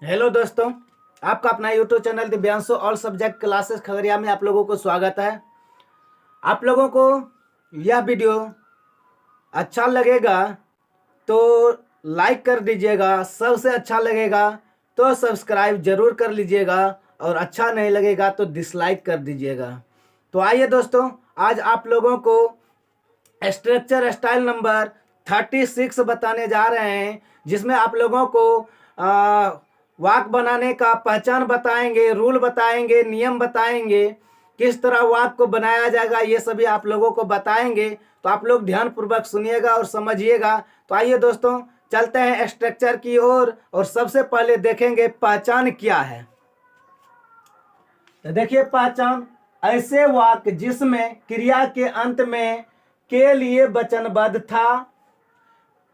Hello दोस्तों, आपका अपना YouTube channel Divyanshu all subject classes Khagaria में आप लोगों को स्वागत है। आप लोगों को यह वीडियो अच्छा लगेगा तो लाइक कर दीजिएगा, सबसे अच्छा लगेगा तो सब्सक्राइब जरूर कर लीजिएगा और अच्छा नहीं लगेगा तो डिसलाइक कर दीजिएगा। तो आइए दोस्तों, आज आप लोगों को स्ट्रक्चर स्टाइल नंबर 36 बताने जा रहे हैं, जिसमें आप लोगों को वाक्य बनाने का पहचान बताएंगे, रूल बताएंगे, नियम बताएंगे, किस तरह वाक्य को बनाया जाएगा, ये सभी आप लोगों को बताएंगे। तो आप लोग ध्यानपूर्वक सुनिएगा और समझिएगा। तो आइए दोस्तों, चलते हैं स्ट्रक्चर की ओर और सबसे पहले देखेंगे पहचान क्या है। तो देखिए, पहचान ऐसे वाक्य जिसमें क्रिया के अंत में के लिए वचनबद्ध था,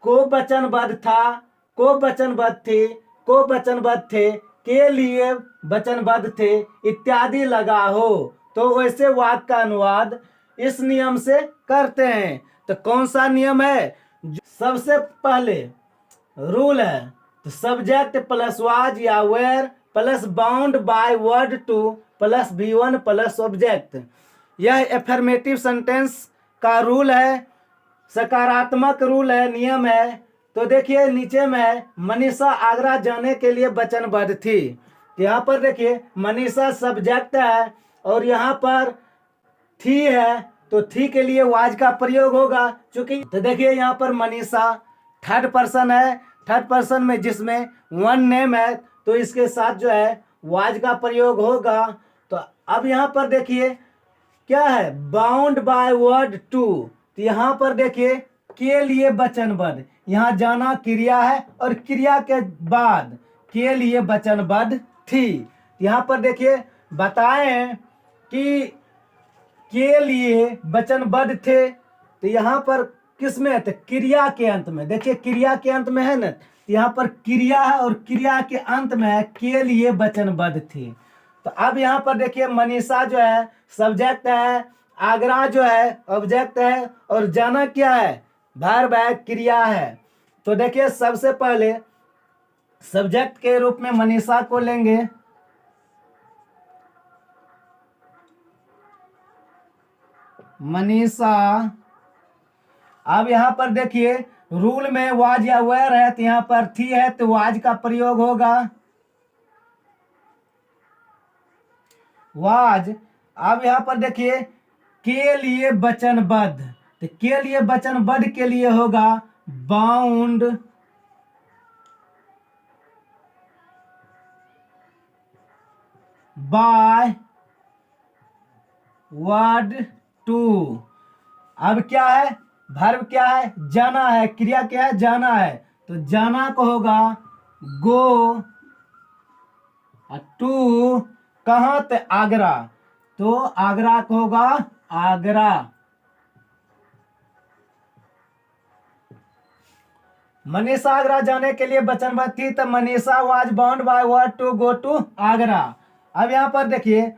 को वचनबद्ध था, को वचनबद्ध थे, को वचनबद्ध थे, के लिए वचनबद्ध थे इत्यादि लगा हो, तो वैसे वाक्य का अनुवाद इस नियम से करते हैं। तो कौन सा नियम है? सबसे पहले रूल है, तो सब्जेक्ट प्लस वाज या were plus bound by word to plus V1 plus object. यह एफर्मेटिव सेंटेंस का रूल है, सकारात्मक रूल है, नियम है। तो देखिए नीचे में मनीषा आगरा जाने के लिए वचनबद्ध थी। यहाँ पर देखिए मनीषा सब्जेक्ट है और यहाँ पर थी है, तो थी के लिए वाज का प्रयोग होगा। चूंकि तो देखिए यहाँ पर मनीषा थर्ड पर्सन है, थर्ड पर्सन में जिसमें वन नेम है, तो इसके साथ जो है वाज का प्रयोग होगा। तो अब यहाँ पर देखिए क्या है, बाउंड बाय वर्ड टू। तो यहाँ पर देखिए के लिए वचनबद्ध, यहाँ जाना क्रिया है और क्रिया के बाद के लिए वचनबद्ध थी। यहाँ पर देखिए बताएं कि के लिए वचनबद्ध थे, तो यहाँ पर किस में है? तो क्रिया के अंत में। देखिए क्रिया के अंत में है ना, तो यहाँ पर क्रिया है और क्रिया के अंत में है के लिए वचनबद्ध थी। तो अब यहाँ पर देखिए मनीषा जो है सब्जेक्ट है, आगरा जो है ऑब्जेक्ट है और जाना क्या है? वर्ब है, क्रिया है। तो देखिए सबसे पहले सब्जेक्ट के रूप में मनीषा को लेंगे। मनीषा। अब यहाँ पर देखिए रूल में वाज या वेयर है, तो यहाँ पर थी है तो वाज का प्रयोग होगा, वाज। अब यहाँ पर देखिए के लिए वचनबद्ध, तो के लिए वचनबद्ध के लिए होगा बाउंड बाय वर्ड टू। अब क्या है? वर्ब क्या है? जाना है। क्रिया क्या है? जाना है। तो जाना को होगा गो टू, कहाँ? तो आगरा, तो आगरा को होगा आगरा। मनीषा आगरा जाने के लिए वचनबद्ध थी, तो Manisha was bound by word to go to Agra. अब यहाँ पर देखिए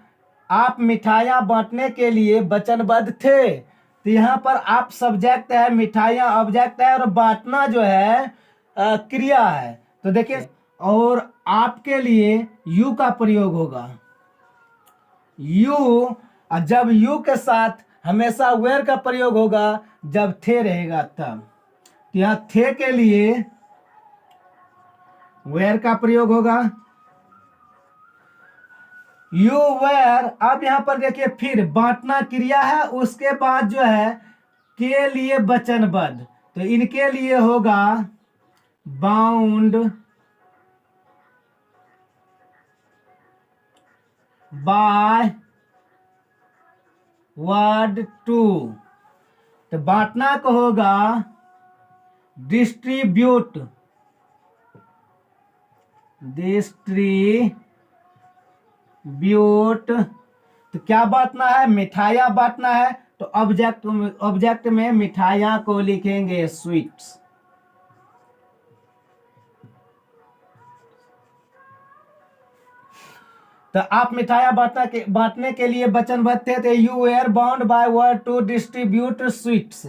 आप मिठाइयाँ बांटने के लिए वचनबद्ध थे, तो यहाँ पर आप सब्जेक्ट है, मिठाइयाँ ऑब्जेक्ट है और बांटना जो है क्रिया है। तो देखिए और आपके लिए यू का प्रयोग होगा, यू। जब यू के साथ हमेशा वेयर का प्रयोग होगा जब थे रहेगा तब। यहाँ थे के लिए वेयर का प्रयोग होगा, यू वेयर। अब यहाँ पर देखिए फिर बांटना क्रिया है, उसके बाद जो है के लिए वचनबद्ध, तो इनके लिए होगा बाउंड बाय वर्ड टू। तो बांटना को होगा डिस्ट्रीब्यूट, डिस्ट्रीब्यूट। तो क्या बांटना है? मिठाइयाँ बांटना है, तो ऑब्जेक्ट में मिठाइयाँ को लिखेंगे स्वीट्स। तो आप मिठाइयाँ बांटने के लिए वचनबद्ध थे, तो you were bound by word to distribute sweets.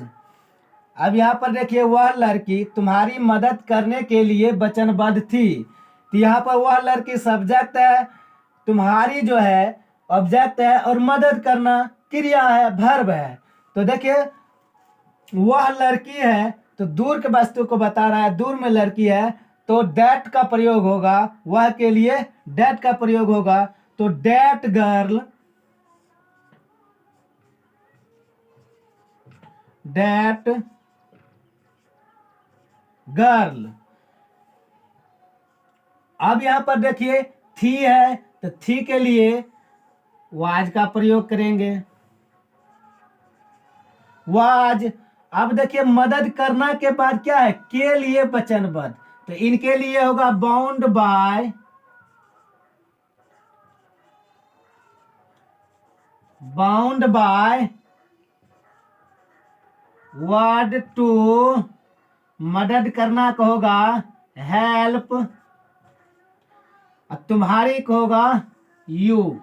अब यहाँ पर देखिए वह लड़की तुम्हारी मदद करने के लिए वचनबद्ध थी, तो यहाँ पर वह लड़की सब्जेक्ट है, तुम्हारी जो है ऑब्जेक्ट है, और मदद करना क्रिया है, वर्ब है। तो देखिए वह लड़की है तो दूर के वस्तु को बता रहा है, दूर में लड़की है तो डेट का प्रयोग होगा, वह के लिए डेट का प्रयोग होगा। तो डेट गर्ल, डेट गर्ल। अब यहां पर देखिए थी है तो थी के लिए वाज का प्रयोग करेंगे, वाज। अब देखिए मदद करना के बाद क्या है, के लिए वचनबद्ध, तो इनके लिए होगा bound by, bound by word to, मदद करना को होगा हेल्प, तुम्हारी को होगा यू।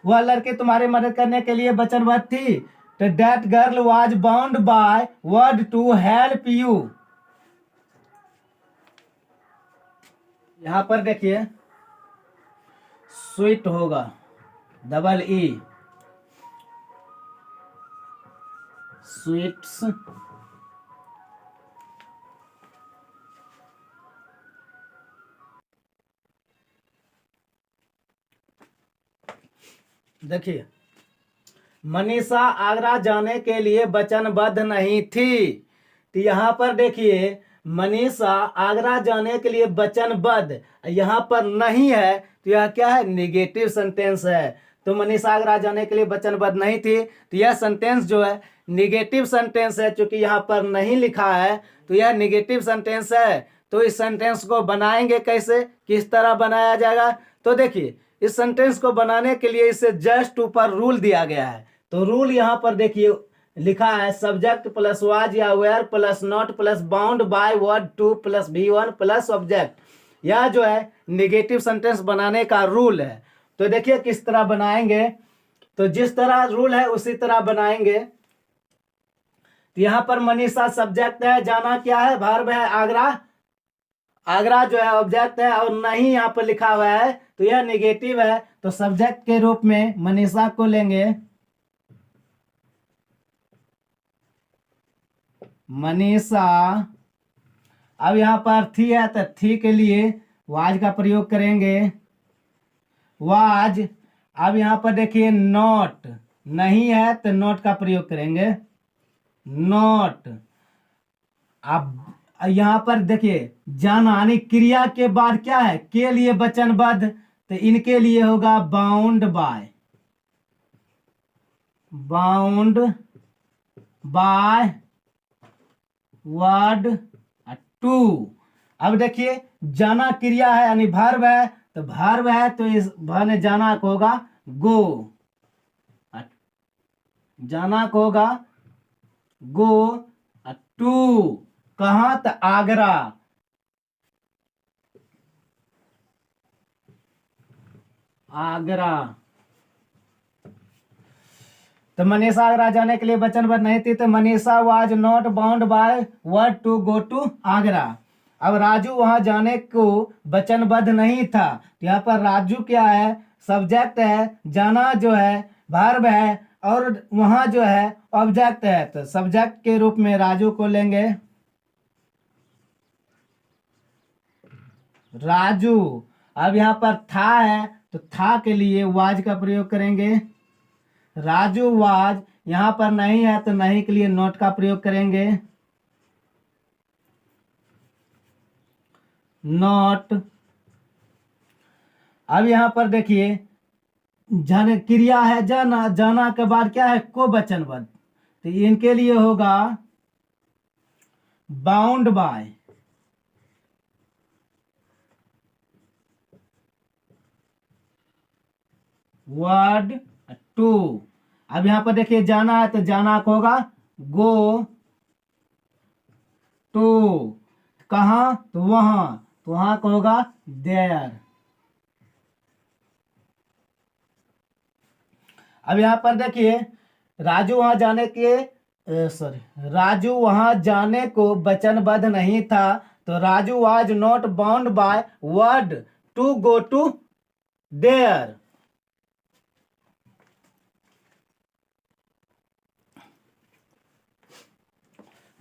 वह लड़की तुम्हारी मदद करने के लिए वचनबद्ध थी, तो that girl was bound by word to help you. यहां पर देखिए स्वीट होगा डबल ई, स्वीट्स। देखिए मनीषा आगरा जाने के लिए वचनबद्ध नहीं थी, तो यहाँ पर देखिए मनीषा आगरा जाने के लिए वचनबद्ध, यहाँ पर नहीं है तो यह क्या है, निगेटिव सेंटेंस है। तो मनीषा आगरा जाने के लिए वचनबद्ध नहीं थी, तो यह सेंटेंस जो है निगेटिव सेंटेंस है, क्योंकि यहाँ पर नहीं लिखा है तो यह निगेटिव सेंटेंस है। तो इस सेंटेंस को बनाएंगे कैसे, किस तरह बनाया जाएगा, तो देखिए इस सेंटेंस को बनाने के लिए इससे जस्ट ऊपर रूल दिया गया है। तो रूल यहाँ पर देखिए लिखा है, सब्जेक्ट प्लस वाज या were plus not plus bound by word to plus V1 plus object. यह जो है निगेटिव सेंटेंस बनाने का रूल है। तो देखिए किस तरह बनाएंगे, तो जिस तरह रूल है उसी तरह बनाएंगे। तो यहाँ पर मनीषा सब्जेक्ट है, जाना क्या है, वर्ब है आगरा, आगरा जो है ऑब्जेक्ट है, और नहीं यहाँ पर लिखा हुआ है तो यह निगेटिव है। तो सब्जेक्ट के रूप में मनीषा को लेंगे, मनीषा। अब यहाँ पर थी है तो थी के लिए वाज का प्रयोग करेंगे, वाज। अब यहाँ पर देखिए नॉट, नहीं है तो नॉट का प्रयोग करेंगे, नॉट। अब यहाँ पर देखिए जाना यानी क्रिया के बाद क्या है, के लिए वचनबद्ध, तो इनके लिए होगा bound by, bound by word to. अब देखिए जाना क्रिया है यानी वर्ब है, तो वर्ब है तो इस ने जाना को होगा गो, जाना को होगा गो टू, कहां, तो आगरा, आगरा। तो मनीषा आगरा जाने के लिए वचनबद्ध नहीं थी, तो Manisha was not bound by word to go to Agra. अब राजू वहां जाने को वचनबद्ध नहीं था, तो यहाँ पर राजू क्या है, सब्जेक्ट है, जाना जो है वर्ब है, और वहां जो है ऑब्जेक्ट है, तो सब्जेक्ट के रूप में राजू को लेंगे, राजू। अब यहाँ पर था है तो था के लिए वाज का प्रयोग करेंगे, राजू वाज। यहां पर नहीं है तो नहीं के लिए नॉट का प्रयोग करेंगे, नॉट। अब यहां पर देखिए जाने क्रिया है जाना, जाना के बाद क्या है, को वचनबद्ध, तो इनके लिए होगा बाउंड बाय, वर्ड टू। अब यहां पर देखिए जाना है तो जाना को होगा गो टू, कहा, तो वहां को होगा देयर। अब यहां पर देखिए राजू वहां जाने के सॉरी, राजू वहां जाने को वचनबद्ध नहीं था, तो Raju was not bound by word to go to there.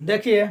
देखिए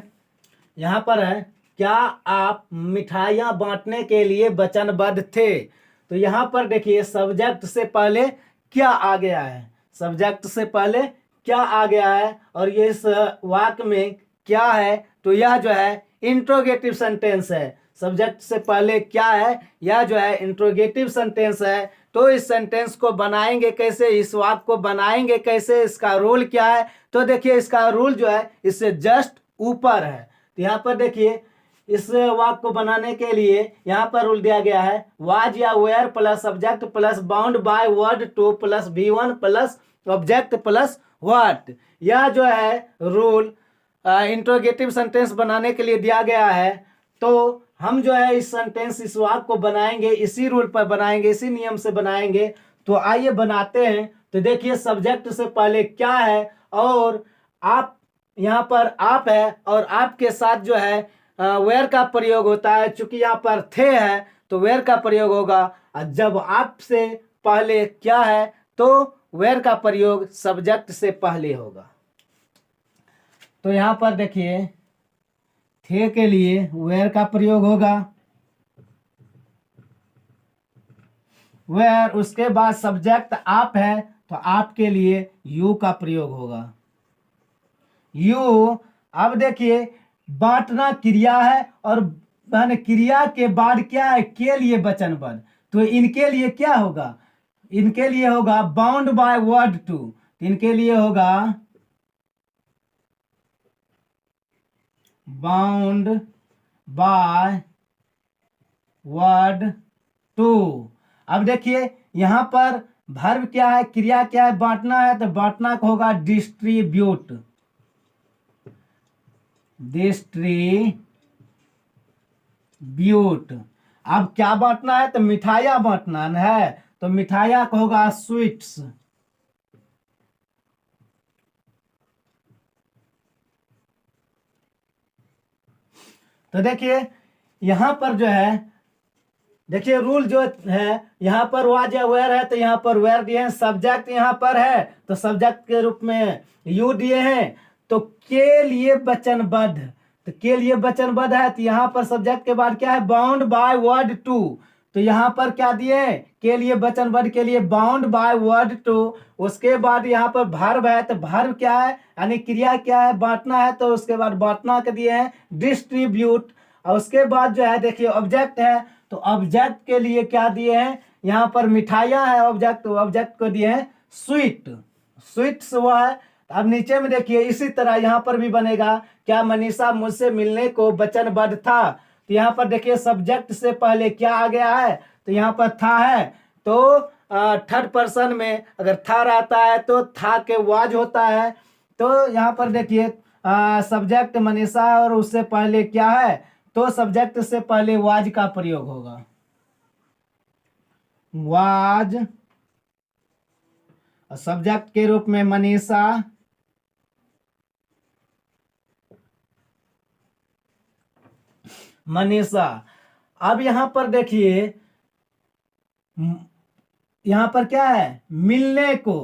यहां पर है, क्या आप मिठाइयां बांटने के लिए वचनबद्ध थे। तो यहां पर देखिए सब्जेक्ट से पहले क्या आ गया है, सब्जेक्ट से पहले क्या आ गया है, और ये इस वाक्य में क्या है, तो यह जो है इंट्रोगेटिव सेंटेंस है। सब्जेक्ट से पहले क्या है, यह जो है इंट्रोगेटिव सेंटेंस है। तो इस सेंटेंस को बनाएंगे कैसे, इस वाक्य को बनाएंगे कैसे, इसका रूल क्या है। तो देखिए इसका रूल जो है इससे जस्ट ऊपर है। तो यहाँ पर देखिए इस वाक्य को बनाने के लिए यहाँ पर रूल दिया गया है, वाज या were plus subject plus bound by word to plus V1 plus object plus what. यह जो है रूल इंट्रोगेटिव सेंटेंस बनाने के लिए दिया गया है। तो हम जो है इस सेंटेंस, इस वाक्य को बनाएंगे इसी रूल पर बनाएंगे, इसी नियम से बनाएंगे। तो आइए बनाते हैं। तो देखिए सब्जेक्ट से पहले क्या है, और आप, यहाँ पर आप है और आपके साथ जो है वेयर का प्रयोग होता है। चूंकि यहाँ पर थे है तो वेयर का प्रयोग होगा, और जब आपसे पहले क्या है तो वेयर का प्रयोग सब्जेक्ट से पहले होगा। तो यहाँ पर देखिए थे के लिए वेयर का प्रयोग होगा, वेयर, उसके बाद सब्जेक्ट आप है तो आपके लिए यू का प्रयोग होगा, यू। अब देखिए बांटना क्रिया है, और क्रिया के बाद क्या है, के लिए वचनबद्ध। तो इनके लिए क्या होगा, इनके लिए होगा बाउंड बाय वर्ड टू। इनके लिए होगा बाउंड बाय वर्ड टू। अब देखिए यहां पर वर्ब क्या है, क्रिया क्या है, बांटना है, तो बांटना का होगा डिस्ट्रीब्यूट, डिस्ट्रीब्यूट। अब क्या बांटना है, तो मिठाइयां बांटना है, तो मिठाइयां का होगा स्वीट्स। तो देखिए यहां पर जो है, देखिए रूल जो है, यहाँ पर वाज या वेयर है तो यहाँ पर वेयर दिए हैं, सब्जेक्ट यहाँ पर है तो सब्जेक्ट के रूप में यू दिए हैं। तो के लिए वचनबद्ध, तो के लिए वचनबद्ध है, तो यहाँ पर सब्जेक्ट के बाद क्या है, बाउंड बाय वर्ड टू। तो यहाँ पर क्या दिए हैं, के लिए वचनबद्ध के लिए बाउंड बाय वर्ड टू। उसके बाद यहाँ पर वर्ब है, तो वर्ब क्या है, यानी क्रिया क्या है, बांटना है, तो उसके बाद बांटना के दिए हैं डिस्ट्रीब्यूट। और उसके बाद जो है देखिए ऑब्जेक्ट है, तो ऑब्जेक्ट के लिए क्या दिए हैं, यहाँ पर मिठाइयाँ है ऑब्जेक्ट, तो ऑब्जेक्ट को दिए हैं स्वीट, स्वीट्स हुआ है। अब नीचे में देखिए इसी तरह यहाँ पर भी बनेगा, क्या मनीषा मुझसे मिलने को वचनबद्ध था। तो यहाँ पर देखिए सब्जेक्ट से पहले क्या आ गया है, तो यहाँ पर था है, तो थर्ड पर्सन में अगर था रहता है तो था के वाज होता है। तो यहाँ पर देखिए सब्जेक्ट मनीषा और उससे पहले क्या है, तो सब्जेक्ट से पहले वाज का प्रयोग होगा, वाज, सब्जेक्ट के रूप में मनीषा, मनीषा। अब यहां पर देखिए यहां पर क्या है, मिलने को,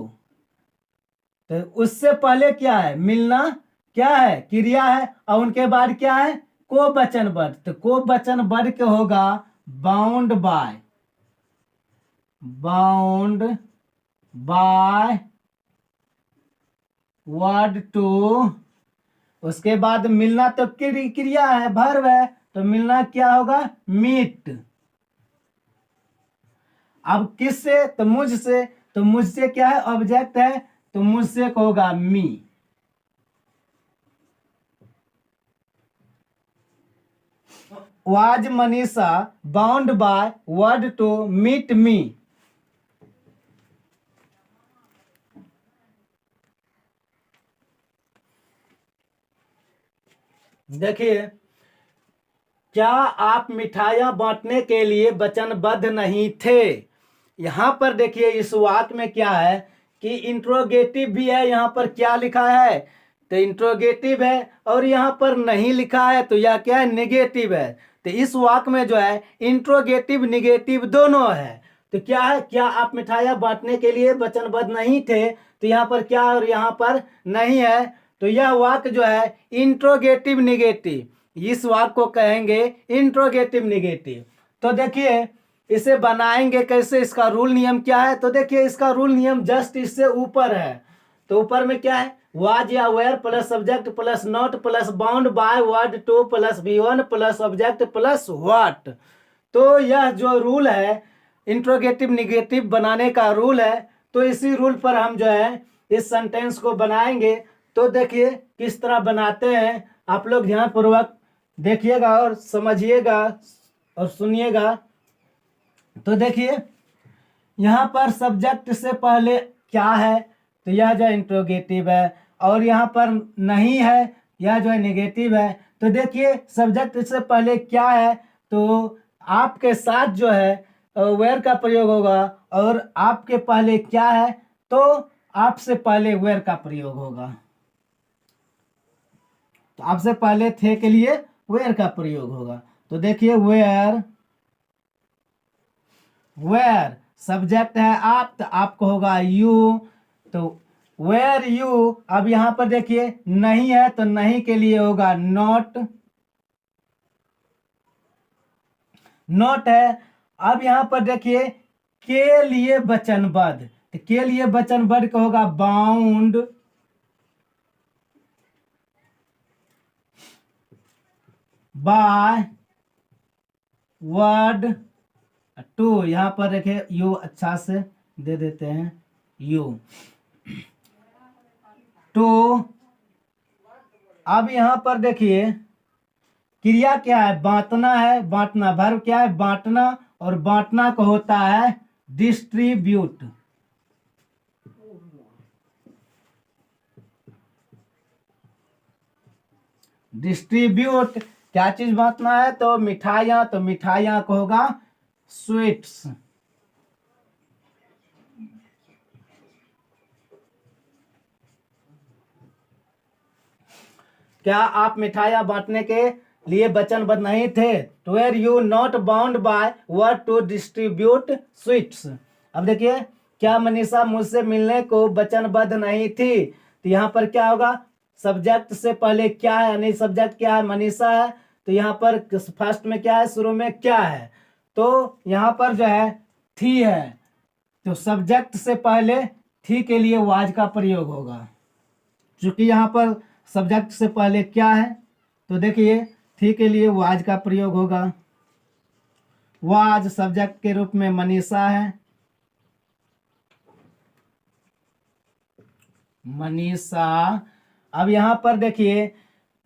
तो उससे पहले क्या है, मिलना क्या है, क्रिया है, और उनके बाद क्या है, को वचनबद्ध। तो को वचनबद्ध के होगा bound by, bound by word to. उसके बाद मिलना तो क्रिया है, वर्ब है, तो मिलना क्या होगा, मीट। अब किससे, तो मुझसे, तो मुझसे क्या है, ऑब्जेक्ट है, तो मुझसे को होगा me. Was Manisha bound by word to meet me. देखिए क्या आप मिठाइयां बांटने के लिए वचनबद्ध नहीं थे। यहां पर देखिए इस वाक्य में क्या है कि इंट्रोगेटिव भी है, यहां पर क्या लिखा है, तो इंट्रोगेटिव है, और यहाँ पर नहीं लिखा है तो यह क्या है, निगेटिव है। तो इस वाक्य में जो है इंट्रोगेटिव निगेटिव दोनों है। तो क्या है, क्या आप मिठाइयाँ बांटने के लिए वचनबद्ध नहीं थे, तो यहाँ पर क्या और यहाँ पर नहीं है, तो यह वाक्य जो है इंट्रोगेटिव निगेटिव, इस वाक्य को कहेंगे इंट्रोगेटिव निगेटिव। तो देखिए इसे बनाएंगे कैसे, इसका रूल नियम क्या है, तो देखिए इसका रूल नियम जस्ट इससे ऊपर है। तो ऊपर में क्या है, वाज या were plus subject plus not plus bound by word to plus V1 plus object plus what. तो यह जो रूल है इंट्रोगेटिव निगेटिव बनाने का रूल है, तो इसी रूल पर हम जो है इस सेंटेंस को बनाएंगे। तो देखिए किस तरह बनाते हैं, आप लोग ध्यानपूर्वक देखिएगा और समझिएगा और सुनिएगा। तो देखिए यहाँ पर सब्जेक्ट से पहले क्या है, तो यह जो इंट्रोगेटिव है, और यहाँ पर नहीं है, यह जो है निगेटिव है। तो देखिए सब्जेक्ट से पहले क्या है, तो आपके साथ जो है वेयर का प्रयोग होगा, और आपके पहले क्या है, तो आपसे पहले वेयर का प्रयोग होगा। तो आपसे पहले थे के लिए वेयर का प्रयोग होगा। तो देखिए वेयर, वेयर सब्जेक्ट है आप, तो आपको होगा यू, तो वेयर यू। अब यहां पर देखिए नहीं है, तो नहीं के लिए होगा नॉट, नॉट है। अब यहां पर देखिए के लिए वचनबद्ध, तो के लिए वचनबद्ध का होगा बाउंड बाय वर्ड टू, यहां पर देखिए यू अच्छा से दे देते हैं, यू टू। अब यहां पर देखिए क्रिया क्या है, बांटना है, बांटना वर्ब क्या है, बांटना, और बांटना को होता है डिस्ट्रीब्यूट। डिस्ट्रीब्यूट क्या चीज बांटना है, तो मिठाइयाँ, तो मिठाइयाँ को होगा स्वीट्स। क्या आप मिठाइयाँ बांटने के लिए वचनबद्ध नहीं थे, तो were you not bound by word to distribute sweets. अब देखिए क्या मनीषा मुझसे मिलने को वचनबद्ध नहीं थी, तो यहाँ पर क्या होगा, सब्जेक्ट से पहले क्या है, यानी सब्जेक्ट क्या है, मनीषा है, तो यहाँ पर फर्स्ट में क्या है, शुरू में क्या है, तो यहाँ पर जो है थी है, तो सब्जेक्ट से पहले थी के लिए वाज का प्रयोग होगा। चूंकि यहाँ पर सब्जेक्ट से पहले क्या है, तो देखिए थी के लिए वाज का प्रयोग होगा। वाज सब्जेक्ट के रूप में मनीषा है, मनीषा। अब यहाँ पर देखिए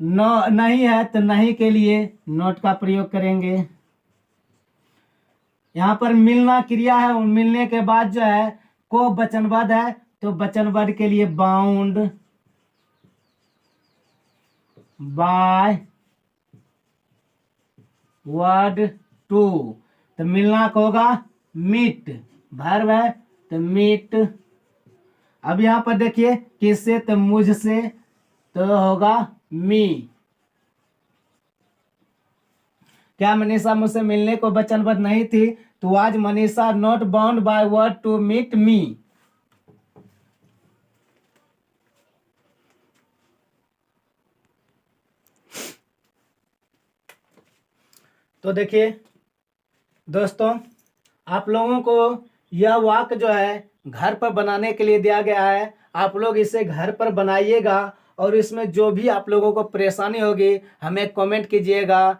नहीं है, तो नहीं के लिए नॉट का प्रयोग करेंगे। यहाँ पर मिलना क्रिया है, और मिलने के बाद जो है को वचनबद्ध है, तो वचनबद्ध के लिए बाउंड बाय वर्ड टू, तो मिलना को होगा मीट, वर्ब है तो मीट। अब यहाँ पर देखिए किससे, तो मुझसे, तो होगा मी। क्या मनीषा मुझसे मिलने को वचनबद्ध नहीं थी, तो आज Manisha not bound by word to meet me. तो देखिए दोस्तों, आप लोगों को यह वाक्य जो है घर पर बनाने के लिए दिया गया है। आप लोग इसे घर पर बनाइएगा, और इसमें जो भी आप लोगों को परेशानी होगी हमें कमेंट कीजिएगा।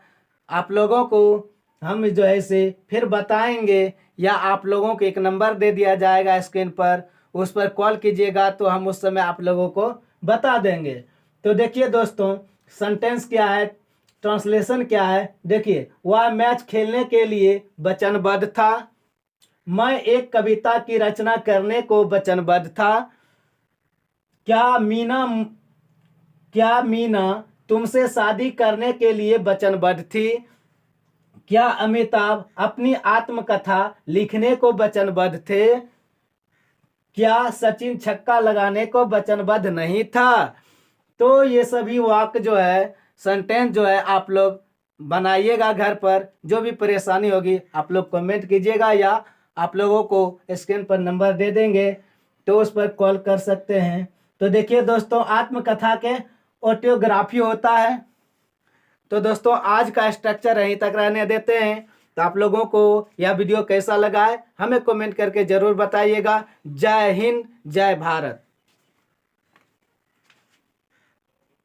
आप लोगों को हम जो है इसे फिर बताएंगे, या आप लोगों को एक नंबर दे दिया जाएगा स्क्रीन पर, उस पर कॉल कीजिएगा, तो हम उस समय आप लोगों को बता देंगे। तो देखिए दोस्तों, सेंटेंस क्या है, ट्रांसलेशन क्या है, देखिए वह मैच खेलने के लिए वचनबद्ध था। मैं एक कविता की रचना करने को वचनबद्ध था। क्या मीना तुमसे शादी करने के लिए वचनबद्ध थी। क्या अमिताभ अपनी आत्मकथा लिखने को वचनबद्ध थे। क्या सचिन छक्का लगाने को वचनबद्ध नहीं था। तो ये सभी वाक्य जो है, सेंटेंस जो है, आप लोग बनाइएगा घर पर। जो भी परेशानी होगी आप लोग कमेंट कीजिएगा, या आप लोगों को स्क्रीन पर नंबर दे देंगे तो उस पर कॉल कर सकते हैं। तो देखिए दोस्तों, आत्मकथा के ऑडियोग्राफी होता है। तो दोस्तों आज का स्ट्रक्चर यहीं तक रहने देते हैं। तो आप लोगों को यह वीडियो कैसा लगा है हमें कमेंट करके जरूर बताइएगा। जय हिंद, जय भारत।